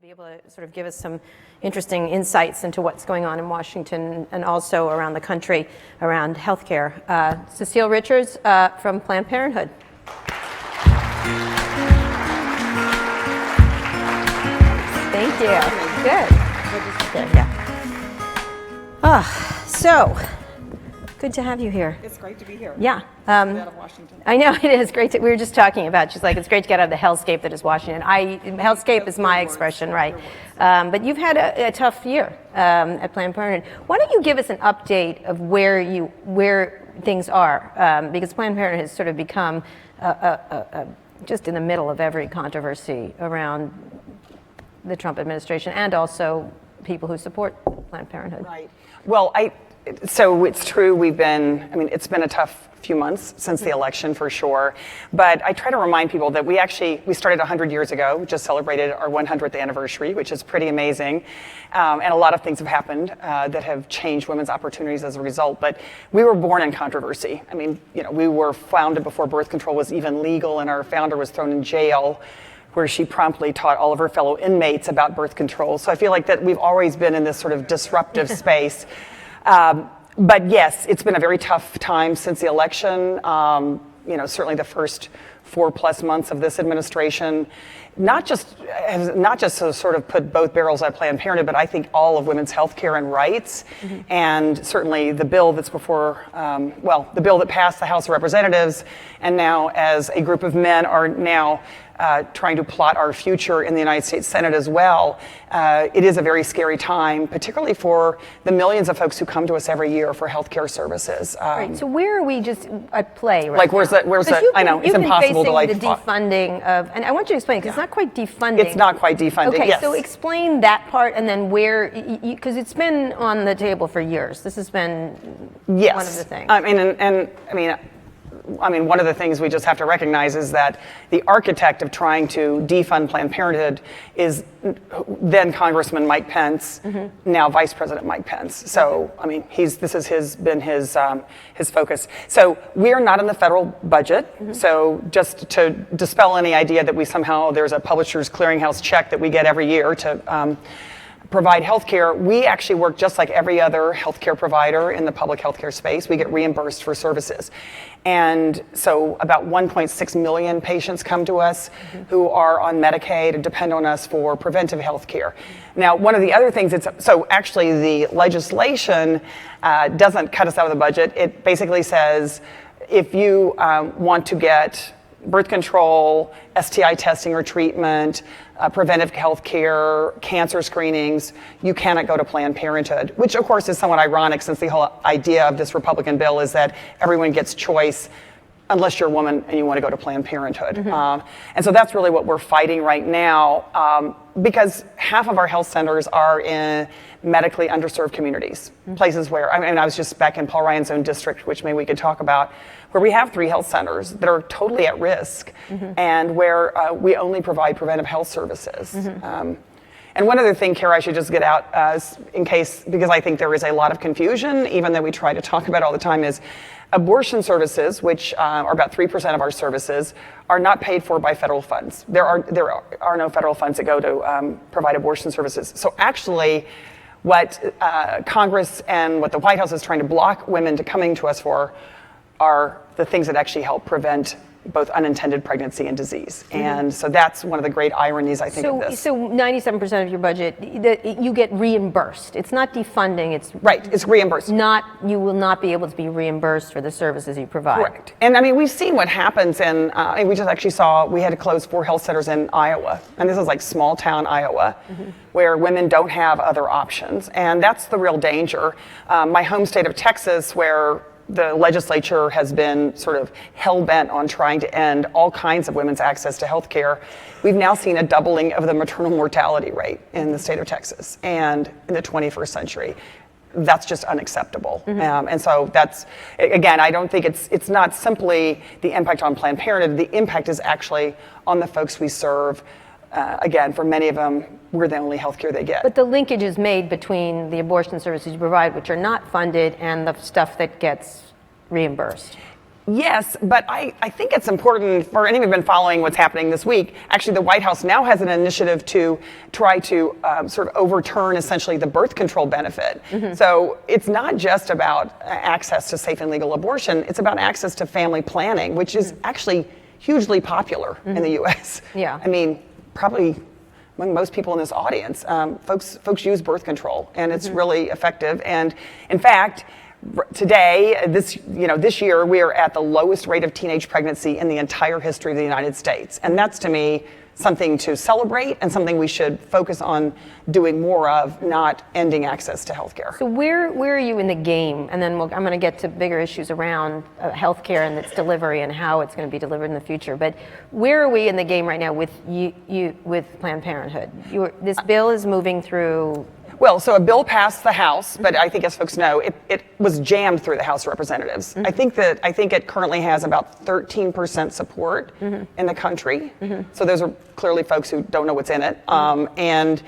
Be able to sort of give us some interesting insights into what's going on in Washington and also around the country around healthcare. Cecile Richards from Planned Parenthood. Thank you. Good. So good to have you here. It's great to be here. Yeah. Out of Washington. I know it is great. We were just talking about. She's like, it's great to get out of the hellscape that is Washington. Hellscape is my expression, right? But you've had a tough year at Planned Parenthood. Why don't you give us an update of where things are? Because Planned Parenthood has sort of become just in the middle of every controversy around the Trump administration and also people who support Planned Parenthood. Right. Well, so it's true. It's been a tough few months since the election for sure. But I try to remind people that we started 100 years ago. We just celebrated our 100th anniversary, which is pretty amazing. And a lot of things have happened that have changed women's opportunities as a result. But we were born in controversy. We were founded before birth control was even legal, and our founder was thrown in jail, where she promptly taught all of her fellow inmates about birth control. So I feel like that we've always been in this sort of disruptive space. But yes, it's been a very tough time since the election. Certainly the first 4+ months of this administration, not just to sort of put both barrels at Planned Parenthood, but I think all of women's health care and rights, and certainly the bill that's before, the bill that passed the House of Representatives, and now as a group of men are now trying to plot our future in the United States Senate as well. It is a very scary time, particularly for the millions of folks who come to us every year for healthcare services. Right. So where are we just at play right like, now? Where's that? I know, it's impossible to like... the defunding of, and I want you to explain, because it's not quite defunding. It's not quite defunding, okay, yes. So explain that part, and then where, because it's been on the table for years. This has been one of the things. One of the things we just have to recognize is that the architect of trying to defund Planned Parenthood is then Congressman Mike Pence, now Vice President Mike Pence. So, this has been his focus. So we're not in the federal budget. So just to dispel any idea that there's a Publishers Clearinghouse check that we get every year to provide healthcare, we actually work just like every other healthcare provider in the public healthcare space. We get reimbursed for services. And so about 1.6 million patients come to us who are on Medicaid and depend on us for preventive healthcare. Now, one of the other things, so actually the legislation doesn't cut us out of the budget. It basically says if you want to get birth control, STI testing or treatment, preventive health care, cancer screenings, you cannot go to Planned Parenthood, which of course is somewhat ironic since the whole idea of this Republican bill is that everyone gets choice unless you're a woman and you want to go to Planned Parenthood. And so that's really what we're fighting right now, because half of our health centers are in medically underserved communities, places where, I was just back in Paul Ryan's own district, which maybe we could talk about, where we have 3 health centers that are totally at risk and where we only provide preventive health services. And one other thing, Kara, I should just get out in case, because I think there is a lot of confusion, even though we try to talk about it all the time, is abortion services, which are about 3% of our services, are not paid for by federal funds. There are no federal funds that go to provide abortion services. So actually, what Congress and what the White House is trying to block women to coming to us for are the things that actually help prevent both unintended pregnancy and disease. And so that's one of the great ironies, I think, of this. So 97% of your budget, you get reimbursed. It's not defunding, it's... Right, it's reimbursed. You will not be able to be reimbursed for the services you provide. Correct. And we've seen what happens we just actually saw, we had to close 4 health centers in Iowa. And this is like small town Iowa, where women don't have other options. And that's the real danger. My home state of Texas, where the legislature has been sort of hell-bent on trying to end all kinds of women's access to health care. We've now seen a doubling of the maternal mortality rate in the state of Texas and in the 21st century. That's just unacceptable. And so that's, again, I don't think it's not simply the impact on Planned Parenthood. The impact is actually on the folks we serve. Again, for many of them, we're the only health care they get. But the linkage is made between the abortion services you provide, which are not funded, and the stuff that gets reimbursed. Yes, but I think it's important for anyone who's been following what's happening this week. Actually, the White House now has an initiative to try to sort of overturn essentially the birth control benefit. So it's not just about access to safe and legal abortion, it's about access to family planning, which is actually hugely popular in the U.S. Yeah. I mean, probably among most people in this audience, folks use birth control, and it's really effective. And in fact, today, this year, we are at the lowest rate of teenage pregnancy in the entire history of the United States. And that's, to me, something to celebrate and something we should focus on doing more of, not ending access to healthcare. So where are you in the game? And then I'm going to get to bigger issues around healthcare and its delivery and how it's going to be delivered in the future. But where are we in the game right now with you with Planned Parenthood? This bill is moving through. Well, so a bill passed the House, but I think, as folks know, it was jammed through the House of Representatives. I think it currently has about 13% support in the country. So those are clearly folks who don't know what's in it, and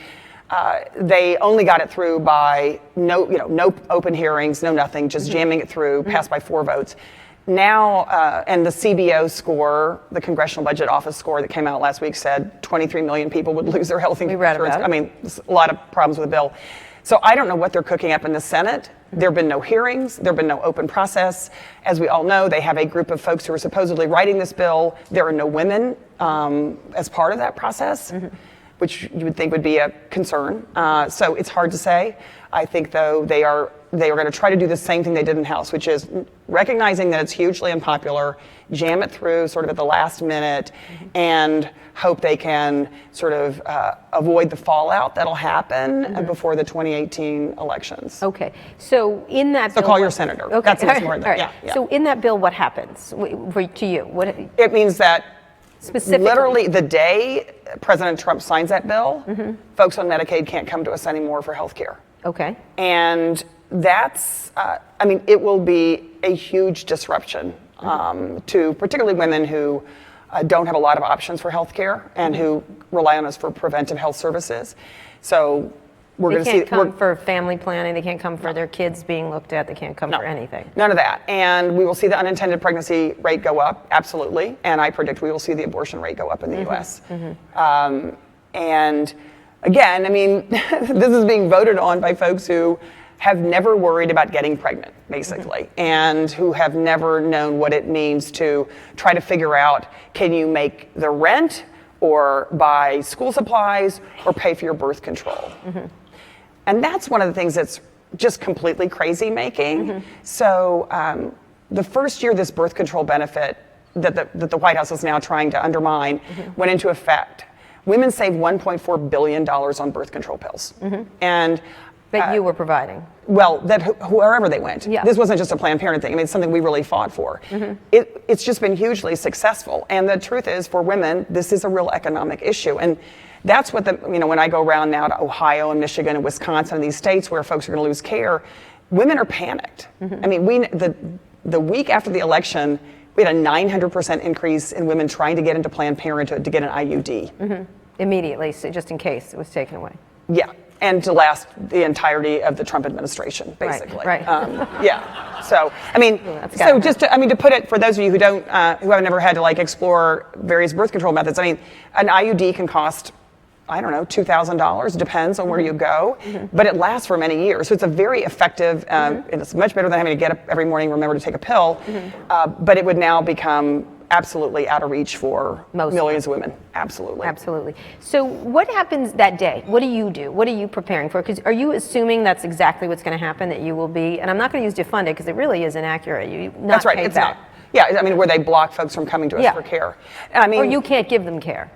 they only got it through by no open hearings, no nothing, just jamming it through, passed by 4 votes. Now, and the CBO score, the Congressional Budget Office score that came out last week said 23 million people would lose their health insurance. We read about it. I mean, there's a lot of problems with the bill. So I don't know what they're cooking up in the Senate. There have been no hearings. There have been no open process. As we all know, they have a group of folks who are supposedly writing this bill. There are no women as part of that process, which you would think would be a concern. So it's hard to say. I think, though, they are going to try to do the same thing they did in the House, which is recognizing that it's hugely unpopular, jam it through sort of at the last minute, and hope they can sort of avoid the fallout that'll happen before the 2018 elections. Okay, so in that bill. So call your senator. Okay. That's what's more than All right. yeah. So in that bill, what happens to you? It means that specifically, literally the day President Trump signs that bill, folks on Medicaid can't come to us anymore for health care. Okay. And that's, it will be a huge disruption to particularly women who don't have a lot of options for health care and who rely on us for preventive health services. So we're going to see. They can't come for family planning. They can't come for their kids being looked at. They can't come for anything. None of that. And we will see the unintended pregnancy rate go up, absolutely. And I predict we will see the abortion rate go up in the U.S. And again, I mean, this is being voted on by folks who have never worried about getting pregnant, basically, and who have never known what it means to try to figure out, can you make the rent or buy school supplies or pay for your birth control? And that's one of the things that's just completely crazy making. So the first year this birth control benefit that the White House is now trying to undermine went into effect, women saved $1.4 billion on birth control pills. And that you were providing. Well, that wherever they went. Yeah. This wasn't just a Planned Parenthood thing. I mean, it's something we really fought for. It's just been hugely successful. And the truth is, for women, this is a real economic issue. And that's what when I go around now to Ohio and Michigan and Wisconsin and these states where folks are going to lose care, women are panicked. I mean, the week after the election, we had a 900% increase in women trying to get into Planned Parenthood to get an IUD. Immediately, so just in case it was taken away. Yeah, and to last the entirety of the Trump administration, basically. Right. Yeah. So, I mean, so just to put it for those of you who who have never had to explore various birth control methods. I mean, an IUD can cost, I don't know, $2,000. Depends on where you go, but it lasts for many years. So it's a very effective. It's much better than having to get up every morning and remember to take a pill. But it would now become absolutely out of reach for millions of women. Absolutely. So what happens that day? What do you do? What are you preparing for? Because are you assuming that's exactly what's going to happen, that you will be, and I'm not going to use defunded because it really is inaccurate. That's right, it's not. Yeah, I mean, where they block folks from coming to us for care. I mean, or you can't give them care.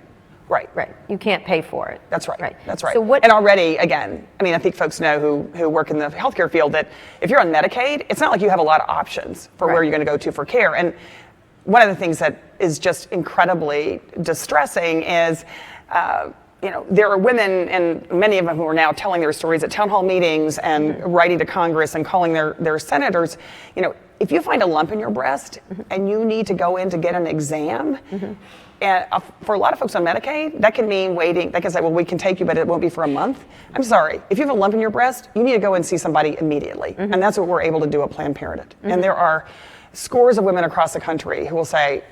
Right. You can't pay for it. That's right. That's right. So and already, again, I mean, I think folks know who work in the healthcare field that if you're on Medicaid, it's not like you have a lot of options for where you're going to go to for care. And one of the things that is just incredibly distressing is, there are women, and many of them who are now telling their stories at town hall meetings and writing to Congress and calling their senators. If you find a lump in your breast and you need to go in to get an exam, and for a lot of folks on Medicaid, that can mean waiting. They can say, well, we can take you, but it won't be for a month. I'm sorry. If you have a lump in your breast, you need to go and see somebody immediately. And that's what we're able to do at Planned Parenthood. And there are scores of women across the country who will say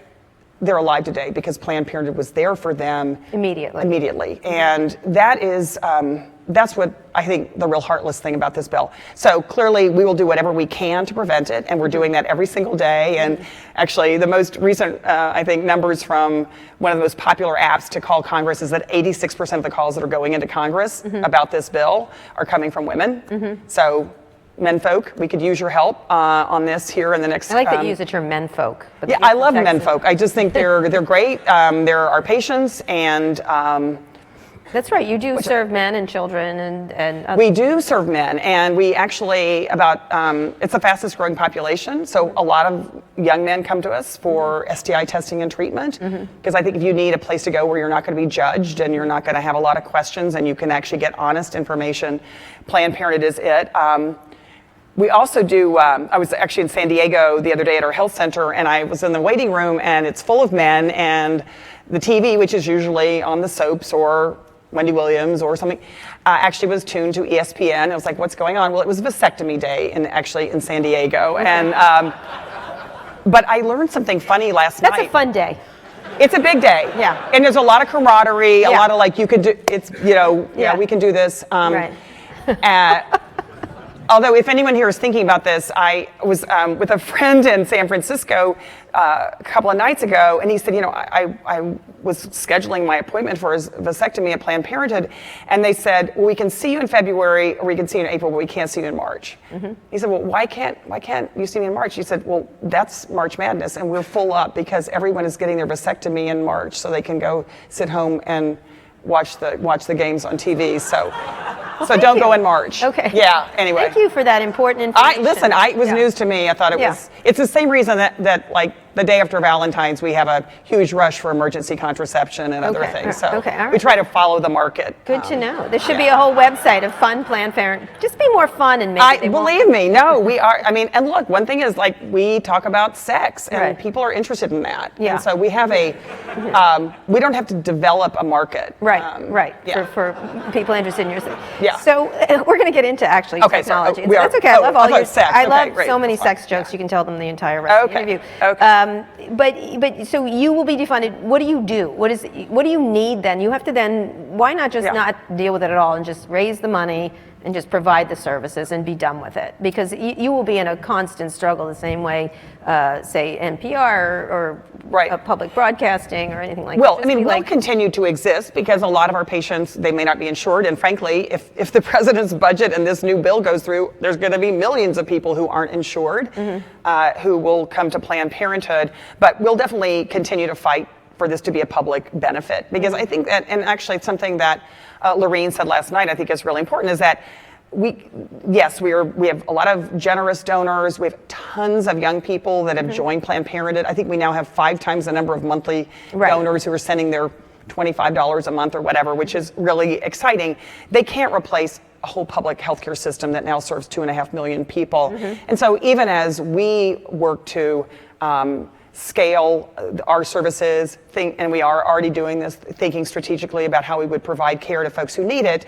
they're alive today because Planned Parenthood was there for them immediately. And that is, that's what I think the real heartless thing about this bill. So clearly we will do whatever we can to prevent it, and we're doing that every single day. And actually the most recent, I think, numbers from one of the most popular apps to call Congress is that 86% of the calls that are going into Congress about this bill are coming from women. So menfolk, we could use your help on this here in the next. I like that you use the term menfolk. Yeah, I love menfolk. I just think they're great. They're our patients, and that's right. You do serve men and children and others. We do serve men, and we actually it's the fastest growing population. So a lot of young men come to us for STI testing and treatment, because I think if you need a place to go where you're not going to be judged and you're not going to have a lot of questions and you can actually get honest information, Planned Parenthood is it. We also do, I was actually in San Diego the other day at our health center, and I was in the waiting room, and it's full of men, and the TV, which is usually on the soaps or Wendy Williams or something, actually was tuned to ESPN. I was like, what's going on? Well, it was vasectomy day in San Diego. Okay. And but I learned something funny last night. That's a fun day. It's a big day. Yeah. And there's a lot of camaraderie, a lot of like, you could do, it's, we can do this. Right. Although if anyone here is thinking about this, I was with a friend in San Francisco a couple of nights ago, and he said, I was scheduling my appointment for his vasectomy at Planned Parenthood, and they said, well, we can see you in February or we can see you in April, but we can't see you in March. He said, well, why can't you see me in March? He said, well, that's March Madness, and we're full up because everyone is getting their vasectomy in March so they can go sit home and watch the games on TV. So don't go in March. Okay. Yeah. Anyway. Thank you for that important information. It was news to me. I thought it was. It's the same reason that like the day after Valentine's we have a huge rush for emergency contraception and other things. So we try to follow the market. Good to know. There should be a whole website of fun Planned Parenthood. Just be more fun and maybe believe me. No, we are. I mean, and look, one thing is like we talk about sex and people are interested in that. Yeah. And so we have we don't have to develop a market. Right. Yeah. For people interested in your sex. Yeah. So we're going to get into actually technology. So that's okay. I love all your sex. I love great. so many sex jokes. You can tell them the entire rest of the interview. Okay. But so you will be defunded. What do you do? What do you need then? You have to then. Why not just not deal with it at all and just raise the money and just provide the services and be done with it? Because you will be in a constant struggle the same way, say NPR or public broadcasting or anything like that. Well, I mean, we'll continue to exist because a lot of our patients, they may not be insured. And frankly, if the president's budget and this new bill goes through, there's going to be millions of people who aren't insured who will come to Planned Parenthood. But we'll definitely continue to fight for this to be a public benefit. Because I think that, and actually it's something that Lorene said last night, I think is really important, is that we have a lot of generous donors. We have tons of young people that have joined Planned Parenthood. I think we now have 5 times the number of monthly donors who are sending their $25 a month or whatever, which is really exciting. They can't replace a whole public healthcare system that now serves 2.5 million people. And so even as we work to scale our services, and we are already doing this, thinking strategically about how we would provide care to folks who need it,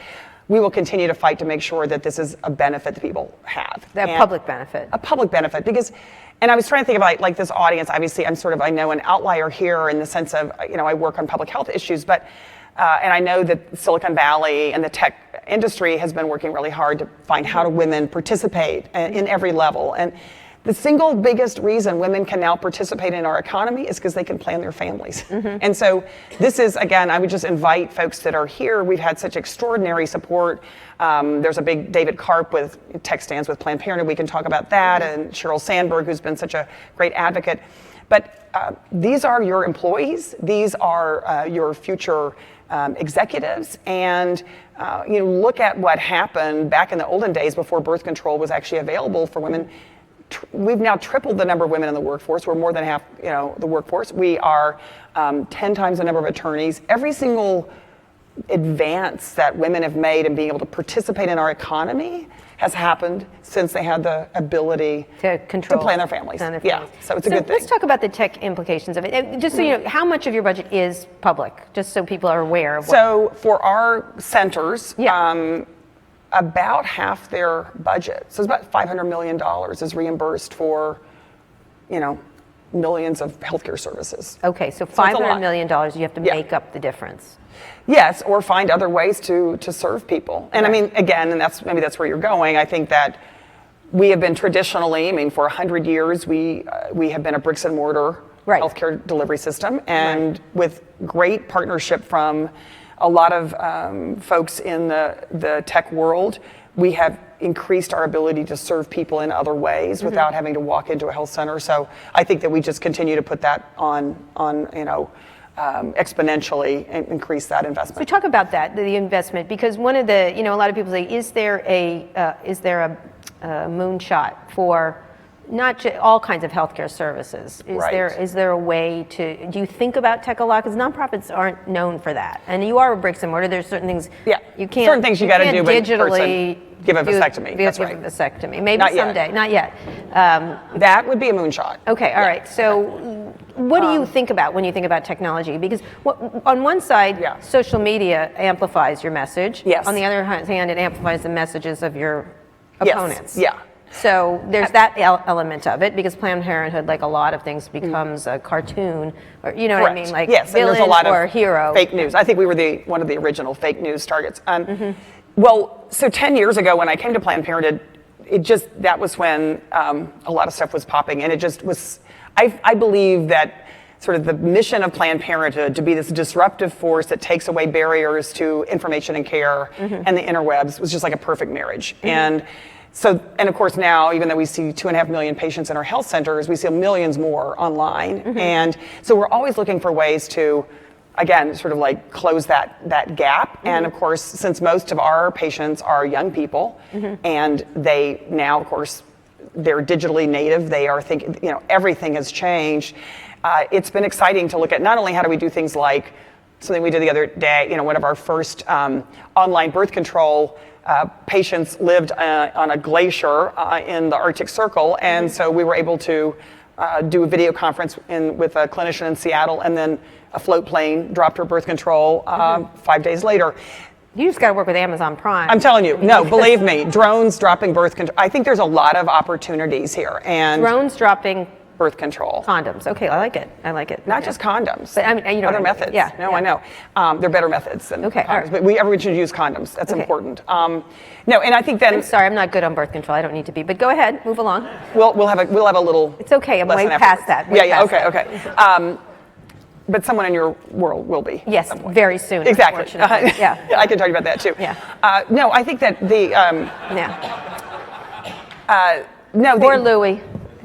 we will continue to fight to make sure that this is a benefit that people have. Public benefit. A public benefit, because, and I was trying to think about like this audience, obviously I know an outlier here in the sense of, I work on public health issues, but, and I know that Silicon Valley and the tech industry has been working really hard to find how do women participate in every level. And the single biggest reason women can now participate in our economy is because they can plan their families. And so this is, again, I would just invite folks that are here. We've had such extraordinary support. There's a big David Karp with Tech Stands with Planned Parenthood. We can talk about that. And Sheryl Sandberg, who's been such a great advocate. But these are your employees. These are your future executives. And look at what happened back in the olden days before birth control was actually available for women. We've now tripled the number of women in the workforce. We're more than half, the workforce. We are 10 times the number of attorneys. Every single advance that women have made in being able to participate in our economy has happened since they had the ability to plan their families. Yeah, so it's a good thing. Let's talk about the tech implications of it. Just so you know, how much of your budget is public? Just so people are aware of what. So for our centers, about half their budget, so it's about $500 million is reimbursed for millions of healthcare services. Okay, so it's a lot. $500 million, you have to make up the difference. Yes, or find other ways to serve people. And I mean, again, and maybe that's where you're going. I think that we have been traditionally, I mean, for 100 years, we have been a bricks and mortar healthcare delivery system, and with great partnership from a lot of folks in the tech world, we have increased our ability to serve people in other ways without having to walk into a health center. So I think that we just continue to put that on exponentially and increase that investment. So talk about that, the investment, because one of the, a lot of people say, is there a moonshot for not just all kinds of healthcare services? Is there a way to, do you think about tech a lot? Because nonprofits aren't known for that. And you are a bricks and mortar, there's certain things you can't, certain things you got to do digitally give a vasectomy. That's right. Give a vasectomy. Maybe someday, not yet. That would be a moonshot. Okay, all right. So what do you think about when you think about technology? Because on one side, social media amplifies your message. Yes. On the other hand, it amplifies the messages of your opponents. Yes. Yeah. So there's that element of it, because Planned Parenthood, like a lot of things, becomes a cartoon, or what I mean, like villain or hero. Fake news. I think we were one of the original fake news targets. Well, so 10 years ago when I came to Planned Parenthood, that was when a lot of stuff was popping, and it just was. I believe that sort of the mission of Planned Parenthood to be this disruptive force that takes away barriers to information and care and the interwebs was just like a perfect marriage. And of course now, even though we see 2.5 million patients in our health centers, we see millions more online. And so we're always looking for ways to, again, sort of like close that gap. And of course, since most of our patients are young people, and they now, of course, they're digitally native, they are thinking, everything has changed. It's been exciting to look at not only how do we do things like something we did the other day, one of our first online birth control patients lived on a glacier in the Arctic Circle, and so we were able to do a video conference with a clinician in Seattle, and then a float plane dropped her birth control 5 days later. You just got to work with Amazon Prime. I'm telling you, no, believe me, drones dropping birth control. I think there's a lot of opportunities here. And drones dropping birth control. Condoms. Okay, I like it. Not just condoms. But I mean, other methods. Yeah. No, I know. They're better methods than condoms. All right. But everyone should use condoms. That's important. No, and I think then. I'm sorry, I'm not good on birth control. I don't need to be. But go ahead, move along. We'll have a little. It's okay. I'm way past that. Okay. But someone in your world will be. Yes, very soon. Exactly. Yeah. I can talk about that too. Yeah. No, I think that the. Poor Louie.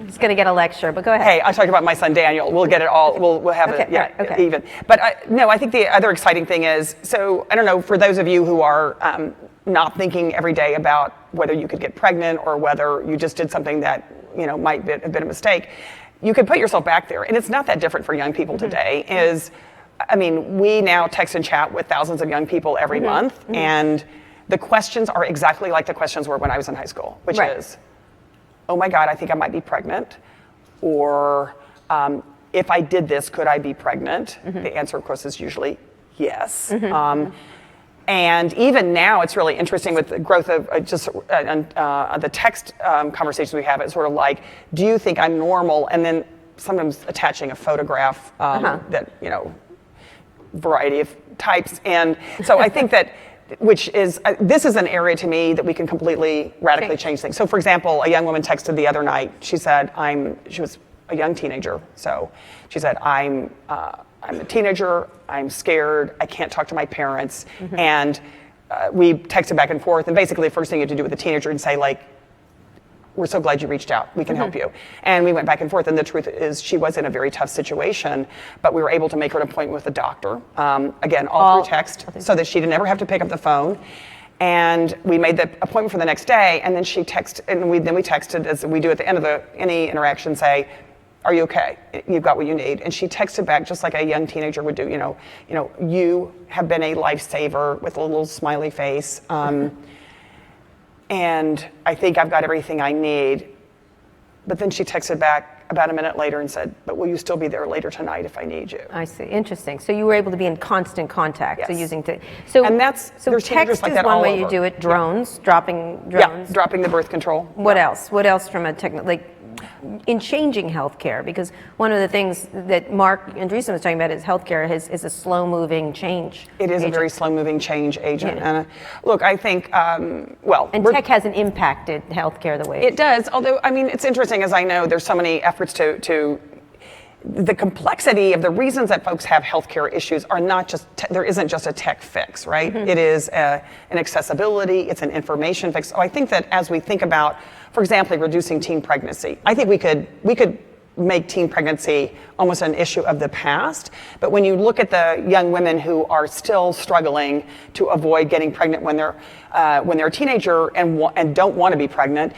He's going to get a lecture, but go ahead. Hey, I talked about my son Daniel. We'll get it all. We'll have it even. But I think the other exciting thing is, so I don't know, for those of you who are not thinking every day about whether you could get pregnant or whether you just did something that might have been a mistake, you can put yourself back there, and it's not that different for young people today. We now text and chat with thousands of young people every month, and the questions are exactly like the questions were when I was in high school, which is, oh my God, I think I might be pregnant, or if I did this, could I be pregnant? The answer, of course, is usually yes. And even now, it's really interesting with the growth of the text conversations we have. It's sort of like, do you think I'm normal? And then sometimes attaching a photograph that, variety of types. And so I think that, this is an area to me that we can completely radically change things. So for example, a young woman texted the other night. She said, she was a young teenager. So she said, I'm a teenager, I'm scared, I can't talk to my parents. And we texted back and forth, and basically the first thing you have to do with a teenager is say, like, we're so glad you reached out, we can help you. And we went back and forth, and the truth is she was in a very tough situation, but we were able to make her an appointment with a doctor, again, all through text, so that she didn't ever have to pick up the phone. And we made the appointment for the next day, and then we texted, as we do at the end of any interaction, say, are you okay? You've got what you need. And she texted back just like a young teenager would do, you have been a lifesaver, with a little smiley face. And I think I've got everything I need. But then she texted back, about a minute later and said, but will you still be there later tonight if I need you? I see. Interesting. So you were able to be in constant contact. Yes. So using and that's so there's text like is that one all way over. you do it. Drones, dropping drones. Yeah, dropping the birth control. What else? What else from a in changing healthcare? Because one of the things that Mark Andreessen was talking about is healthcare is a slow-moving change. It is agent. a very slow-moving change agent. Yeah. And look, I think, and tech hasn't impacted healthcare the way it does. Although, I mean, it's interesting, as I know, there's so many efforts to the complexity of the reasons that folks have healthcare issues are not just, there isn't just a tech fix, right? Mm-hmm. It is an accessibility, it's an information fix. So I think that as we think about, for example, reducing teen pregnancy, I think we could make teen pregnancy almost an issue of the past. But when you look at the young women who are still struggling to avoid getting pregnant when they're a teenager and don't want to be pregnant,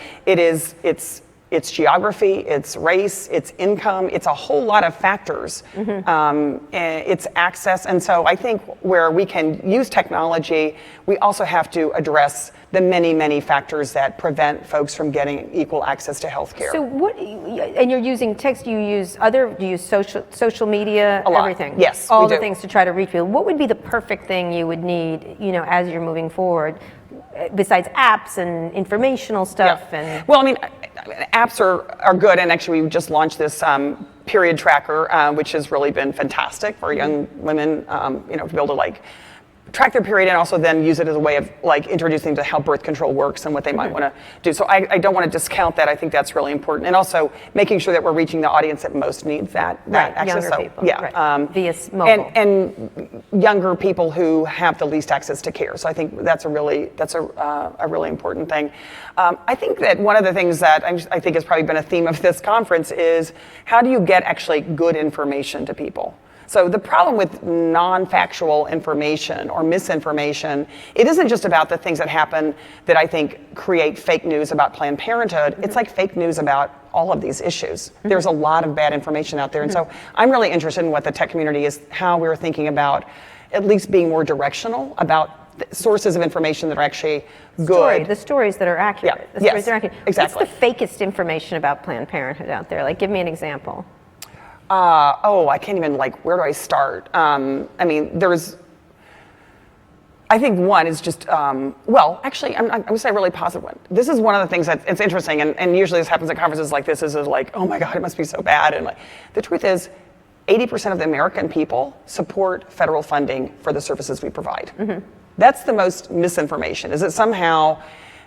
it's geography, it's race, it's income, it's a whole lot of factors. Mm-hmm. It's access, and so I think where we can use technology, we also have to address the many, many factors that prevent folks from getting equal access to health care. So and you're using text, do you use social media, a lot. Everything? Yes, all we the do. Things to try to reach people. What would be the perfect thing you would need, as you're moving forward, besides apps and informational stuff? Yeah. And well, I mean, apps are good, and actually we just launched this period tracker, which has really been fantastic for young women, to be able to track their period and also then use it as a way of introducing to how birth control works and what they might want to do. So I don't want to discount that. I think that's really important, and also making sure that we're reaching the audience that most needs that access. Younger people, yeah, right. Via mobile, and younger people who have the least access to care. So I think that's a really important thing. I think that one of the things that I think has probably been a theme of this conference is how do you get actually good information to people? So the problem with non-factual information or misinformation, it isn't just about the things that happen that I think create fake news about Planned Parenthood. Mm-hmm. It's like fake news about all of these issues. Mm-hmm. There's a lot of bad information out there. And so I'm really interested in what the tech community is, how we're thinking about at least being more directional about sources of information that are actually good. The stories that are accurate. Yeah. The stories that are accurate. Exactly. What's the fakest information about Planned Parenthood out there? Give me an example. I can't even, where do I start? I mean, I think one is just, actually, I'm going to say a really positive one. This is one of the things that it's interesting, and usually this happens at conferences like this, is oh my God, it must be so bad. And the truth is, 80% of the American people support federal funding for the services we provide. Mm-hmm. That's the most misinformation, is that somehow,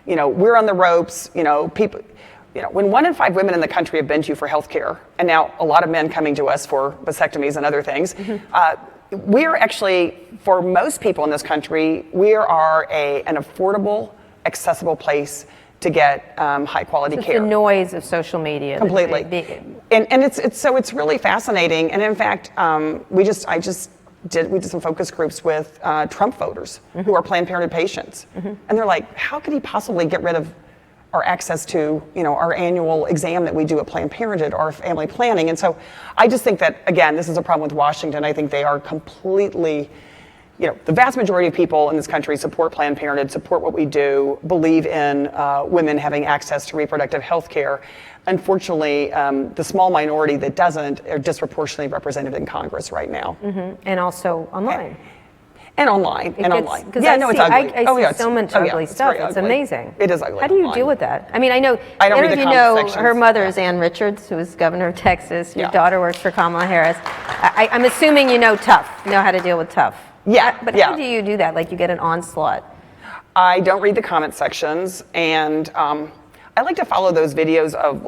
we're on the ropes, people... when 1 in 5 women in the country have been to you for health care, and now a lot of men coming to us for vasectomies and other things, we're actually, for most people in this country, we are an affordable, accessible place to get high quality care. The noise of social media. Completely. And it's really fascinating. And in fact, we did some focus groups with Trump voters who are Planned Parenthood patients. Mm-hmm. And they're like, how could he possibly get rid of our access to, our annual exam that we do at Planned Parenthood, our family planning? And so I just think that, again, this is a problem with Washington. I think they are completely, the vast majority of people in this country support Planned Parenthood, support what we do, believe in women having access to reproductive health care. Unfortunately, the small minority that doesn't are disproportionately represented in Congress right now. Mm-hmm. And also online. And online. It's ugly. I see so much ugly stuff. It's ugly. Amazing. It is ugly. How do you deal with that? I mean, I know, I don't read the comment her mother is Ann Richards, who is governor of Texas. Your Yeah. daughter works for Kamala Harris. I'm assuming you know how to deal with tough. Yeah. But how do you do that? You get an onslaught. I don't read the comment sections, and I like to follow those videos of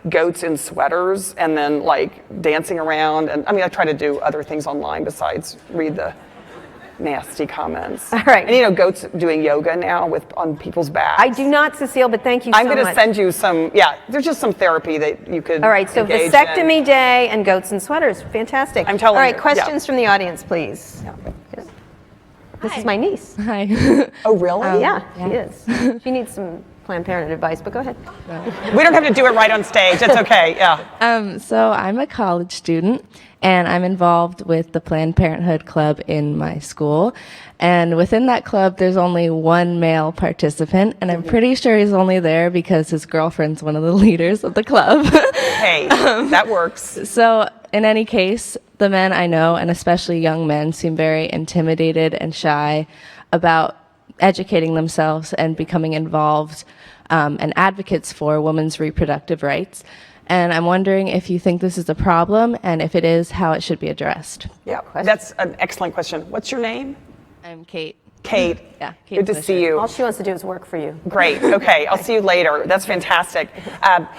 goats in sweaters and then dancing around. And I try to do other things online besides read the nasty comments. All right. And goats doing yoga now on people's backs. I do not, Cecile, but thank you so much. I'm going to send you some, there's just some therapy that you could All right, so vasectomy day and goats and sweaters. Fantastic. I'm telling you. All right, questions from the audience, please. Yeah. This is my niece. Hi. Oh, really? Yeah, she is. She needs some Planned Parenthood advice, but go ahead. We don't have to do it right on stage. It's okay. Yeah. So I'm a college student, and I'm involved with the Planned Parenthood Club in my school. And within that club, there's only one male participant, and I'm pretty sure he's only there because his girlfriend's one of the leaders of the club. Hey, that works. So in any case, the men I know, and especially young men, seem very intimidated and shy about educating themselves and becoming involved and advocates for women's reproductive rights. And I'm wondering if you think this is a problem, and if it is, how it should be addressed. Yeah, that's an excellent question. What's your name? I'm Kate. Kate. Yeah, Kate Good to Swisher. see you. All she wants to do is work for you. Great. Okay, I'll see you later. That's fantastic.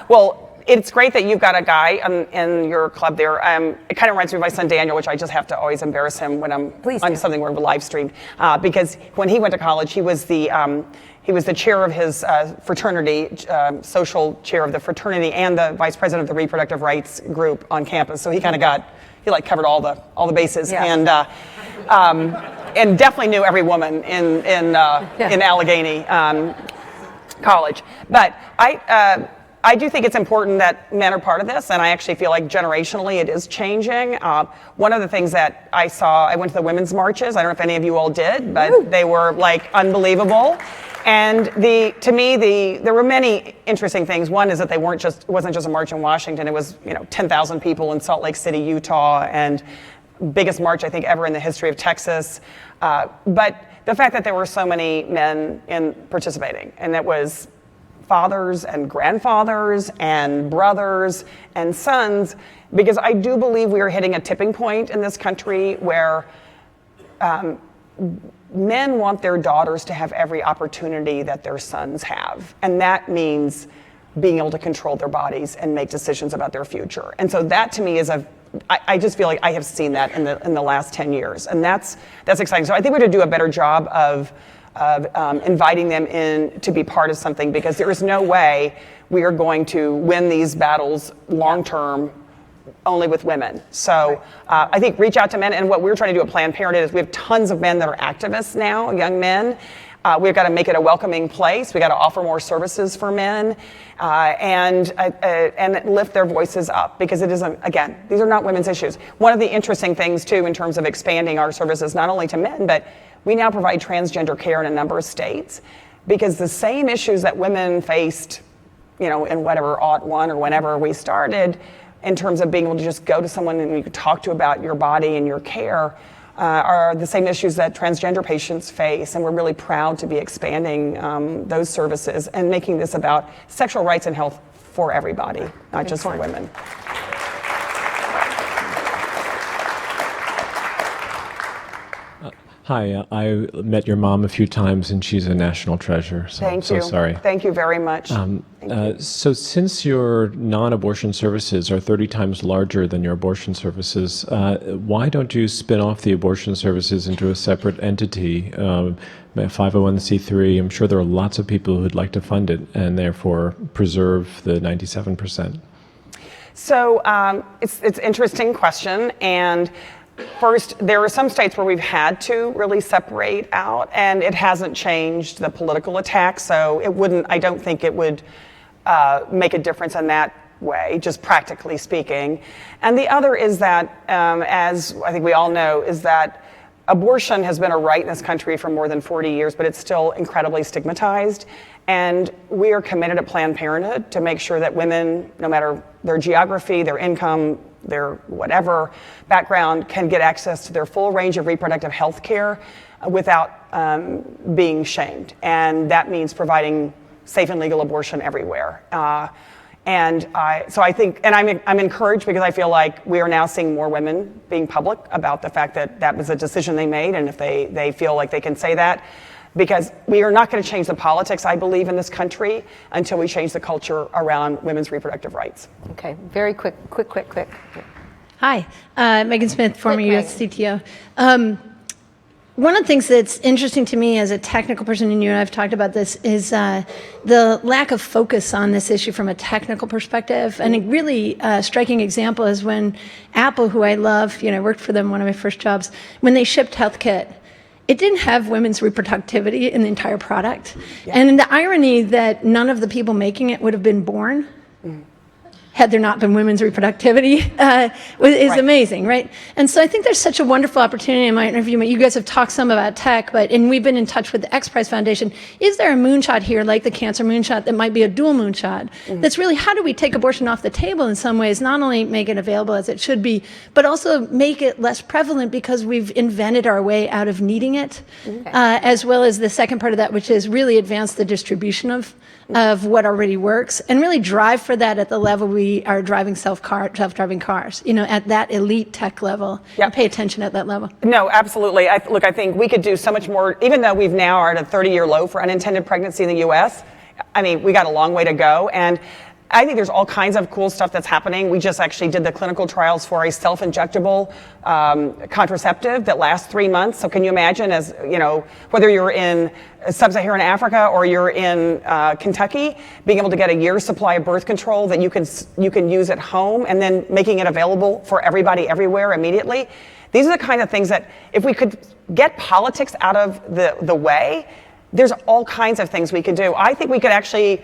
Well, it's great that you've got a guy in your club there. It kind of reminds me of my son Daniel, which I just have to always embarrass him when I'm on something where we're live streamed, because when he went to college, he was the chair of his fraternity, social chair of the fraternity, and the vice president of the reproductive rights group on campus. So he kind of covered all the bases, and definitely knew every woman in Allegheny College. But I do think it's important that men are part of this, and I actually feel like generationally it is changing. One of the things that I saw, I went to the women's marches. I don't know if any of you all did, but they were like unbelievable. And to me, there were many interesting things. One is that it wasn't just a march in Washington. It was 10,000 people in Salt Lake City, Utah, and biggest march I think ever in the history of Texas. But the fact that there were so many men participating, and that was fathers and grandfathers and brothers and sons, because I do believe we are hitting a tipping point in this country where men want their daughters to have every opportunity that their sons have. And that means being able to control their bodies and make decisions about their future. And so that to me is I just feel like I have seen that in the last 10 years. And that's exciting. So I think we're going to do a better job of inviting them in to be part of something, because there is no way we are going to win these battles long term only with women. So I think reach out to men, and what we're trying to do at Planned Parenthood is we have tons of men that are activists now, young men. We've got to make it a welcoming place. We've got to offer more services for men and lift their voices up, because it isn't, again, these are not women's issues. One of the interesting things too in terms of expanding our services not only to men, but we now provide transgender care in a number of states, because the same issues that women faced, in whatever '01 or whenever we started, in terms of being able to just go to someone and you could talk to about your body and your care, are the same issues that transgender patients face. And we're really proud to be expanding those services and making this about sexual rights and health for everybody, not just for women. Hi, I met your mom a few times, and she's a national treasure. So Thank I'm so you. Sorry. Thank you very much. So since your non-abortion services are 30 times larger than your abortion services, why don't you spin off the abortion services into a separate entity, a 501c3? I'm sure there are lots of people who'd like to fund it and therefore preserve the 97%. So it's an interesting question. And first, there are some states where we've had to really separate out, and it hasn't changed the political attack, so I don't think it would make a difference in that way, just practically speaking. And the other is that, as I think we all know, is that abortion has been a right in this country for more than 40 years, but it's still incredibly stigmatized. And we are committed at Planned Parenthood to make sure that women, no matter their geography, their income, their whatever background, can get access to their full range of reproductive health care without being shamed. And that means providing safe and legal abortion everywhere. So I think, and I'm encouraged, because I feel like we are now seeing more women being public about the fact that that was a decision they made, and if they feel like they can say that, because we are not going to change the politics, I believe, in this country until we change the culture around women's reproductive rights. Okay, very quick. Hi, Megan Smith, former Quick, U.S. CTO. One of the things that's interesting to me as a technical person, and you and I have talked about this, is the lack of focus on this issue from a technical perspective. And a really striking example is when Apple, who I love, I worked for them, one of my first jobs, when they shipped HealthKit, it didn't have women's reproductivity in the entire product. And the irony that none of the people making it would have been born had there not been women's reproductivity is amazing, right? And so I think there's such a wonderful opportunity in my interview. You guys have talked some about tech, and we've been in touch with the X Prize Foundation. Is there a moonshot here, like the cancer moonshot, that might be a dual moonshot? That's really, how do we take abortion off the table in some ways, not only make it available as it should be, but also make it less prevalent because we've invented our way out of needing it, as well as the second part of that, which is really advance the distribution of what already works, and really drive for that at the level we are driving self-driving cars, at that elite tech level, and pay attention at that level. No, absolutely. I think we could do so much more, even though we've now are at a 30-year low for unintended pregnancy in the U.S. I mean, we got a long way to go, and I think there's all kinds of cool stuff that's happening. We just actually did the clinical trials for a self-injectable contraceptive that lasts 3 months. So can you imagine, as whether you're in sub-Saharan Africa or you're in Kentucky, being able to get a year's supply of birth control that you can use at home, and then making it available for everybody everywhere immediately. These are the kind of things that, if we could get politics out of the way, there's all kinds of things we could do. I think we could actually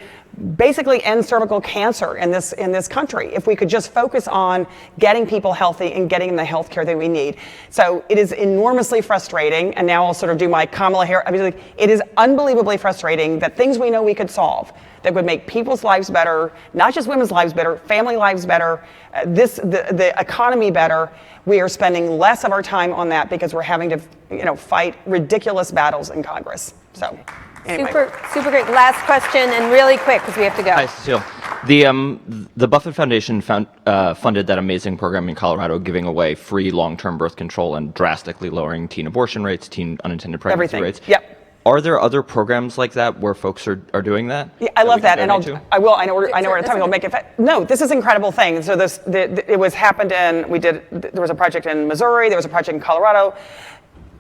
basically end cervical cancer in this country if we could just focus on getting people healthy and getting them the health care that we need. So it is enormously frustrating, and now I'll sort of do my Kamala Harris. I mean, it is unbelievably frustrating that things we know we could solve that would make people's lives better, not just women's lives better, family lives better, the economy better. We are spending less of our time on that because we're having to fight ridiculous battles in Congress. So. Anyway. Super great. Last question, and really quick because we have to go. Hi, Cecile. The Buffett Foundation funded that amazing program in Colorado, giving away free long-term birth control and drastically lowering teen abortion rates, teen unintended pregnancy rates. Yep. Are there other programs like that where folks are doing that? Yeah, I love that, and I will. I know where to tell you. We'll make it. No, this is an incredible thing. So it was happened in. There was a project in Missouri. There was a project in Colorado.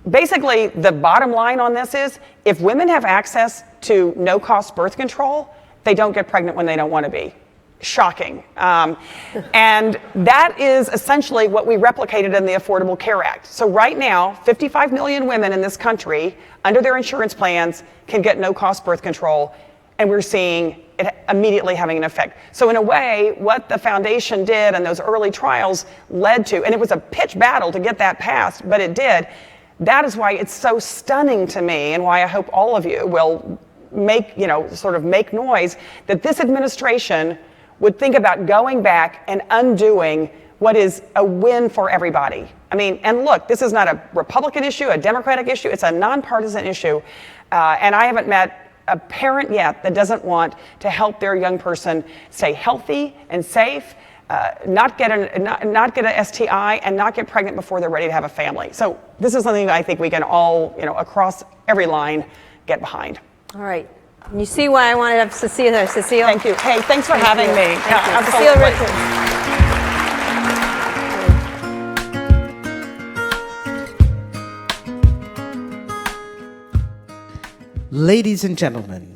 Basically, the bottom line on this is, if women have access to no-cost birth control, they don't get pregnant when they don't want to be. Shocking. And that is essentially what we replicated in the Affordable Care Act. So right now, 55 million women in this country, under their insurance plans, can get no-cost birth control, and we're seeing it immediately having an effect. So in a way, what the foundation did and those early trials led to, and it was a pitch battle to get that passed, but it did. That is why it's so stunning to me, and why I hope all of you will make noise, that this administration would think about going back and undoing what is a win for everybody. I mean, and look, this is not a Republican issue, a Democratic issue, it's a nonpartisan issue. And I haven't met a parent yet that doesn't want to help their young person stay healthy and safe, not get an STI, and not get pregnant before they're ready to have a family. So this is something that I think we can all, across every line, get behind. All right. You see why I wanted to have Cecile there. Cecile. Thank you. Hey, thanks for having me. Thank you. Cecile Richards. Ladies and gentlemen,